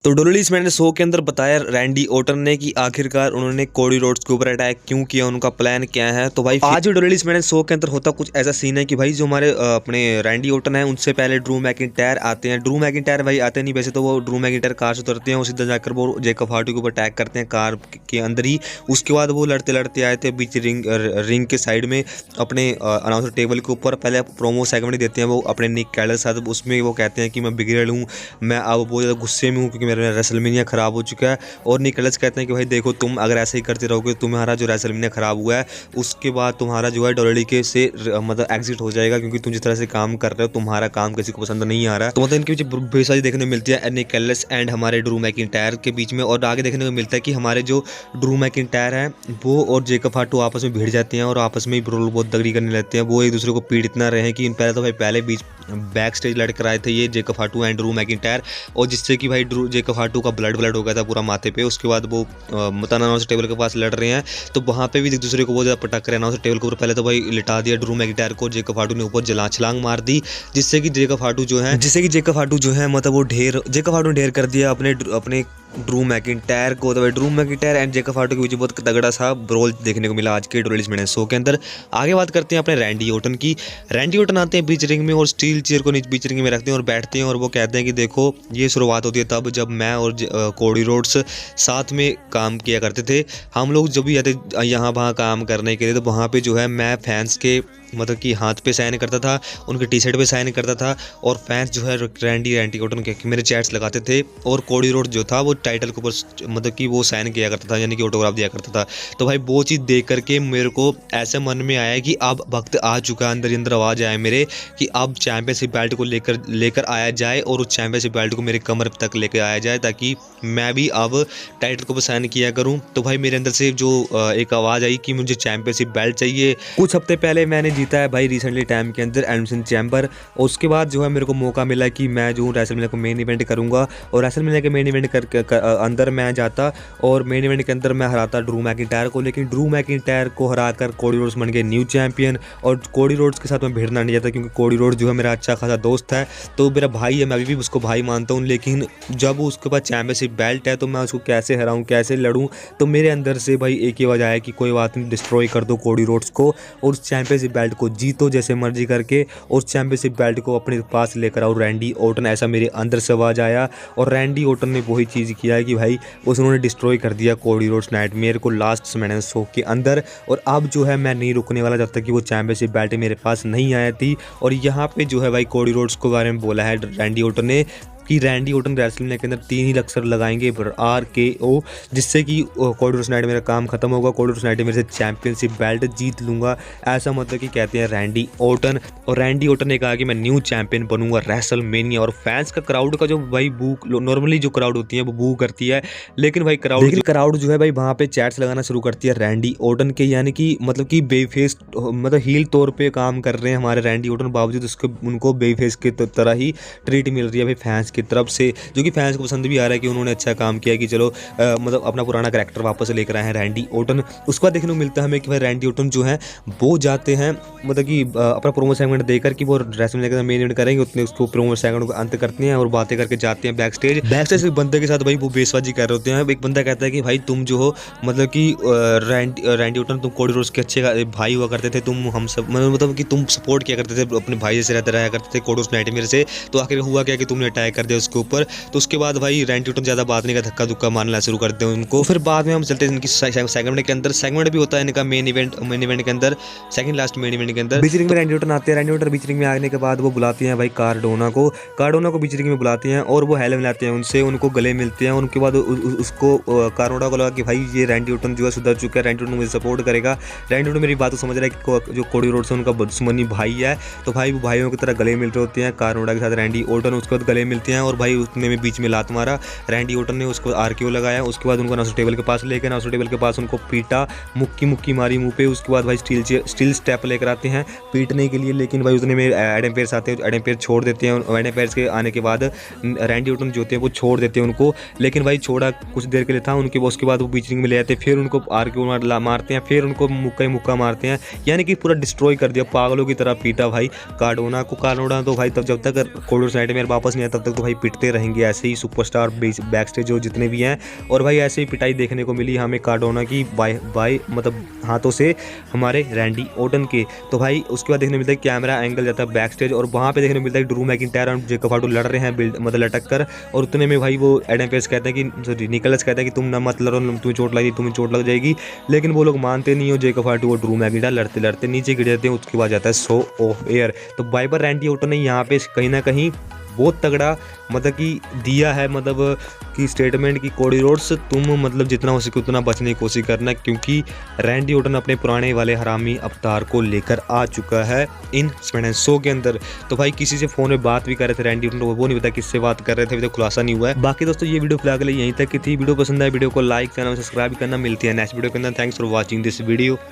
तो डोलोलिस मैंने शो के अंदर बताया रैंडी ओर्टन ने कि आखिरकार उन्होंने कोडी रोड्स के ऊपर अटैक क्यों किया, उनका प्लान क्या है। तो भाई आज डोलोलिस मैंने शो के अंदर होता कुछ ऐसा सीन है कि भाई जो हमारे अपने रैंडी ओर्टन है उनसे पहले ड्रू मैकिंटायर आते हैं। ड्रू मैकिंटायर भाई आते नहीं, वैसे तो वो ड्रू मैकिंटायर कार से उतरते हैं और सीधा जाकर वो जेकब हार्टी के ऊपर अटैक करते हैं कार के अंदर ही। उसके बाद वो लड़ते लड़ते आए थे बीच रिंग के साइड में अपने अनाउंसर टेबल के ऊपर। पहले प्रोमो सेगमेंट देते हैं वो अपने निक कैलर के साथ, उसमें वो कहते हैं कि मैं बिगड़ल हूँ, मैं अब बहुत ज़्यादा गुस्से में हूँ क्योंकि मेरा रेसलमेनिया खराब हो चुका है। और निकलस कहते हैं कि भाई देखो तुम अगर ऐसे ही करते रहोगे तुम्हारा जो रेसलमेनिया खराब हुआ है उसके बाद तुम्हारा जो है डब्ल्यूडब्ल्यूई के से मतलब एग्जिट हो जाएगा, क्योंकि तुम जिस तरह से काम कर रहे हो तुम्हारा काम किसी को पसंद नहीं आ रहा है। तो मतलब इनके पीछे बेसाजी देखने को मिलती है निकलस एंड हमारे ड्रू मैकिंटायर के बीच में। और आगे देखने को मिलता है कि हमारे जो ड्रू मैकिंटायर है वो और जेकब हार्टी आपस में भिड़ जाते हैं और आपस में बहुत दगड़ी करने लगते हैं। वो एक दूसरे को पीड़ितना रहे हैं कि पहले तो भाई पहले बीच बैक स्टेज लड़कर आए थे ये Jacob hearty and Drew McIntyre, और जिससे कि भाई जेकब हार्टी का ब्लड हो गया था पूरा माथे पे। उसके बाद वो अनाउंसर टेबल के पास लड़ रहे हैं तो वहाँ पे भी एक दूसरे को बहुत ज़्यादा पटक रहे हैं अनाउंसर टेबल के ऊपर। पहले तो भाई लिटा दिया ड्रू मैकिंटायर को, जेकब हार्टी ने ऊपर छलांग मार दी, जिससे कि जेकब हार्टी जो है मतलब वो जेकब हार्टी ने ढेर कर दिया अपने ड्रू मैकिंटायर को। तो Drew McIntyre and Jacob hearty के बीच बहुत तगड़ा सा ब्रोल देखने को मिला आज के डोलोलिस मैंने शो के अंदर। आगे बात करते हैं अपने रैंडी ओर्टन की। रैंडी ओर्टन आते हैं बीच रिंग में और स्टील चेयर को बीच रिंग में रखते हैं और बैठते हैं और वो कहते हैं कि देखो ये शुरुआत होती है तब जब मैं और कोडी रोड्स साथ में काम किया करते थे। हम लोग जब भी जाते यहाँ वहाँ काम करने के लिए तो वहाँ पे जो है मैं फैंस के मतलब कि हाथ पे साइन करता था, उनके टी शर्ट पे साइन करता था और फैंस जो है रैंडी ओर्टन के मेरे चैट्स लगाते थे और कोडी रोड्स जो था वो टाइटल के ऊपर मतलब कि वो साइन किया करता था, यानी कि ऑटोग्राफ दिया करता था। तो भाई वो चीज़ देख करके मेरे को ऐसे मन में आया कि अब वक्त आ चुका है, अंदर ही अंदर आवाज़ आया मेरे कि अब चैंपियनशिप बेल्ट को लेकर आया जाए और उस चैंपियनशिप बेल्ट को मेरे कमर तक लेकर आया जाए ताकि मैं भी अब टाइटल को साइन किया करूं। तो भाई मेरे अंदर से जो एक आवाज़ आई कि मुझे चैंपियनशिप बेल्ट चाहिए। कुछ हफ्ते पहले मैंने जीता है भाई रिसेंटली टाइम के अंदर एलिमिनेशन चैम्बर, और उसके बाद जो है मेरे को मौका मिला कि मैं जो रेसलमेनिया को मेन इवेंट करूंगा और रेसलमेनिया के मेन इवेंट अंदर मैं जाता और मेन इवेंट के अंदर मैं हराता ड्रू मैकिंटायर को। लेकिन ड्रू मैकिंटायर को हराकर कोडी रोड्स बन गए न्यू चैंपियन और कोडी रोड्स के साथ मैं भिड़ना नहीं चाहता क्योंकि कोडी रोड्स जो है मेरा अच्छा खासा दोस्त है, तो मेरा भाई है, मैं अभी भी उसको भाई मानता हूँ। लेकिन जब उसके पास चैंपियनशिप बेल्ट है तो मैं उसको कैसे हराऊँ, कैसे लड़ूँ। तो मेरे अंदर से भाई एक ही वजह है कि कोई बात नहीं, डिस्ट्रॉय कर दो कोडी रोड्स को और उस चैंपियनशिप बेल्ट को जीतो जैसे मर्जी करके और उस चैंपियनशिप बेल्ट को अपने पास लेकर आओ रैंडी ओर्टन। ऐसा मेरे अंदर से आवाज़ आया और रैंडी ओर्टन ने वही चीज़ किया है कि भाई उन्होंने डिस्ट्रॉय कर दिया कोडी रोड्स नाइटमेयर को लास्ट मैंने शो के अंदर। और अब जो है मैं नहीं रुकने वाला जब तक कि वो चैंपियनशिप बेल्ट मेरे पास नहीं आया थी। और यहाँ पे जो है भाई कोडी रोड्स के बारे में बोला है रैंडी ओर्टन ने कि रैंडी ओर्टन रेसलमेनिया के अंदर 3 ही अक्सर लगाएंगे RKO, जिससे कि कोडी रोड्स नाइट मेरा काम खत्म होगा, कोडी रोड्स नाइट मेरे से चैंपियनशिप बेल्ट जीत लूँगा, ऐसा मतलब कि कहते हैं रैंडी ओर्टन। और रैंडी ओर्टन ने कहा कि मैं न्यू चैंपियन बनूंगा रेसलमेनिया। और फैंस का क्राउड का जो भाई बू नॉर्मली जो क्राउड होती है वो बू करती है, लेकिन भाई क्राउड जो है भाई वहाँ पे चैट्स लगाना शुरू करती है रैंडी ओर्टन के, यानी कि मतलब कि बेफेस मतलब हील तौर पर काम कर रहे हैं हमारे रैंडी ओर्टन, बावजूद उसको उनको बेफेस की तरह ही ट्रीट मिल रही है भाई फैंस की तरफ से, जो कि फैंस को पसंद भी आ रहा है कि उन्होंने अच्छा काम किया कि चलो मतलब अपना पुराना कैरेक्टर वापस लेकर आए हैं रैंडी ओर्टन। उसके बाद देखने को मिलता है हमें कि भाई रैंडी ओर्टन जो है वो जाते हैं मतलब कि अपना प्रोमो सेगमेंट देकर कि वो रेसलमेनिया का मेन इवेंट करेंगे, उतने उसको प्रोमो सेगमेंट को अंत करते हैं और बातें करके जाते हैं बैक स्टेज एक बंदे के साथ भाई वो बेसबाजी कर रहे होते हैं। एक बंदा कहता है कि भाई तुम जो हो मतलब कि रैंडी ओर्टन तुम कोडी रोड्स के अच्छे भाई हुआ करते थे, तुम हम सब मतलब कि तुम सपोर्ट किया करते थे अपने भाई जैसे रहा करते थे कोडी रोड्स नाइटमेयर से, तो आखिर हुआ क्या कि तुमने अटैक कर दिया उसके ऊपर। तो उसके बाद भाई रैंडी ओर्टन ज़्यादा बात नहीं का धक्का धुक्का मारना शुरू करते हैं उनको। फिर बाद में हम चलते हैं इनकी सेगमेंट के अंदर, सेगमेंट भी होता है इनका मेन इवेंट के अंदर, सेकंड लास्ट मेन इवेंट के अंदर। बीच रिंग में रैंडी ओर्टन आते हैं, रैंडी ओर्टन बीच रिंग में आने के बाद वो बुलाते हैं भाई कार्डोना को बीच रिंग में बुलाते हैं और वो हेलो मिलाते हैं उनसे, उनको गले मिलते हैं। उनके बाद उसको कार्डोना को लगा कि भाई ये रैंडी ओर्टन जो है सुधर चुका है, रैंडी ओर्टन मुझे सपोर्ट करेगा, रैंडी ओर्टन मेरी बात को समझ रहा है कि जो कोडी रोड्स है उनका दुश्मनी भाई है। तो भाई वो भाइयों की तरह गले मिल रहे होते हैं कार्डोना के साथ रैंडी ओर्टन, उसके बाद गले मिलते हैं और भाई उसने में बीच में लात मारा रैंडी ओर्टन ने, उसको RKO लगाया। उसके बाद उनको अनाउंसर टेबल के पास लेकर अनाउंसर टेबल के पास उनको पीटा, मुक्की मारी मुंह पे। उसके बाद भाई स्टील स्टेप लेकर आते हैं पीटने के लिए, लेकिन भाई उसने में एडम पेयर्स आते हैं, एडम पेयर्स छोड़ देते हैं। एडम पेयर्स के आने के बाद रैंडी ओर्टन जो होते हैं वो छोड़ देते हैं उनको, लेकिन भाई छोड़ा कुछ देर के लिए था उनके, उसके बाद वो बीच रिंग में ले आते हैं, फिर उनको RKO मारते हैं, फिर उनको मुक्का मारते हैं, यानी कि पूरा डिस्ट्रॉय कर दिया, पागलों की तरह पीटा भाई कार्डोना को। कार्डोना तो भाई तब जब तक कोडी रोड्स नाइटमेयर वापस नहीं आया तब तक को भाई पिटते रहेंगे ऐसे ही सुपरस्टार बैक स्टेज जो जितने भी हैं। और भाई ऐसे ही पिटाई देखने को मिली हमें कार्डोना की बाय मतलब हाथों से हमारे रैंडी ऑर्टन के। तो भाई उसके बाद देखने मिलता है कैमरा एंगल जाता है बैक स्टेज और वहाँ पे देखने मिलता है ड्रू मैकिंटायर और जेकब हार्टू लड़ रहे हैं मतलब लटक कर। और उतने में भाई वो एडम पेज कहते हैं कि सॉरी निकलस कहते हैं कि तुम ना मत लड़ो, तुम्हें चोट लगी, तुम्हें चोट लग जाएगी। लेकिन वो लोग मानते नहीं हो, जेकब हार्टू और ड्रू मैकिंटायर लड़ते लड़ते नीचे गिर जाते हैं। उसके बाद जाता है शो ऑफ एयर। तो बाय बाय रैंडी ऑर्टन ने यहाँ पे कहीं ना कहीं बहुत तगड़ा मतलब कि दिया है, मतलब कि स्टेटमेंट की कोडी रोड्स तुम मतलब जितना हो सके उतना बचने की कोशिश करना, क्योंकि रैंडी ऑर्टन अपने पुराने वाले हरामी अवतार को लेकर आ चुका है इन स्मैकडाउन शो के अंदर। तो भाई किसी से फोन में बात भी कर रहे थे रैंडी ऑर्टन, वो नहीं पता किससे बात कर रहे थे, अभी तक खुलासा नहीं हुआ है। बाकी दोस्तों ये वीडियो फिलहाल के लिए यहीं तक की थी। वीडियो पसंद आए वीडियो को लाइक करना, सब्सक्राइब करना। मिलती है नेक्स्ट वीडियो के अंदर। Thanks for watching this video.